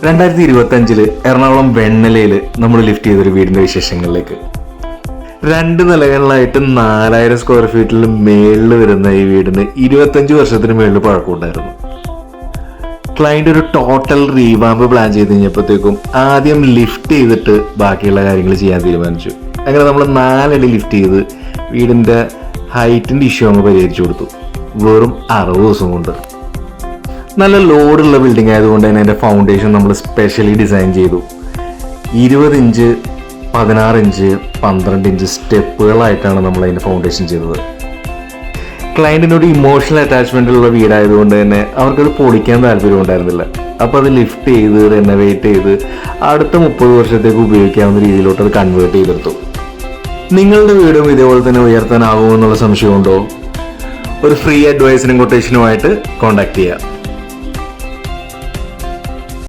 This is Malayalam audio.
2025 എറണാകുളം വെണ്ണലയിൽ നമ്മൾ ലിഫ്റ്റ് ചെയ്തൊരു വീടിന്റെ വിശേഷങ്ങളിലേക്ക്. 2 നിലകളിലായിട്ട് 4000 സ്ക്വയർ ഫീറ്റിൽ മേളിൽ വരുന്ന ഈ വീടിന് 25 വർഷത്തിന് മേളിൽ പഴക്കമുണ്ടായിരുന്നു. ക്ലയന്റ് ഒരു ടോട്ടൽ റീവാമ്പ് പ്ലാൻ ചെയ്ത് കഴിഞ്ഞപ്പോഴത്തേക്കും ആദ്യം ലിഫ്റ്റ് ചെയ്തിട്ട് ബാക്കിയുള്ള കാര്യങ്ങൾ ചെയ്യാൻ തീരുമാനിച്ചു. അങ്ങനെ നമ്മൾ 4 അടി ലിഫ്റ്റ് ചെയ്ത് വീടിന്റെ ഹൈറ്റിന്റെ ഇഷ്യൂ അങ്ങ് പരിഹരിച്ചു കൊടുത്തു. വെറും 60 ദിവസം കൊണ്ട്. നല്ല ലോഡുള്ള ബിൽഡിംഗ് ആയതുകൊണ്ട് തന്നെ അതിൻ്റെ ഫൗണ്ടേഷൻ നമ്മൾ സ്പെഷ്യലി ഡിസൈൻ ചെയ്തു. 20 ഇഞ്ച് 16 ഇഞ്ച് 12 ഇഞ്ച് സ്റ്റെപ്പുകളായിട്ടാണ് നമ്മൾ അതിൻ്റെ ഫൗണ്ടേഷൻ ചെയ്തത്. ക്ലയൻറ്റിനോട് ഇമോഷണൽ അറ്റാച്ച്മെൻ്റ് ഉള്ള വീടായതുകൊണ്ട് തന്നെ അവർക്കത് പൊളിക്കാൻ താല്പര്യം ഉണ്ടായിരുന്നില്ല. അപ്പോൾ അത് ലിഫ്റ്റ് ചെയ്ത് റെനോവേറ്റ് ചെയ്ത് അടുത്ത 30 വർഷത്തേക്ക് ഉപയോഗിക്കാവുന്ന രീതിയിലോട്ട് അത് കൺവേർട്ട് ചെയ്തെടുത്തു. നിങ്ങളുടെ വീടും ഇതേപോലെ തന്നെ ഉയർത്താനാകുമോ എന്നുള്ള സംശയമുണ്ടോ? ഒരു ഫ്രീ അഡ്വൈസിനും കൊട്ടേഷനുമായിട്ട് കോൺടാക്ട് ചെയ്യാം.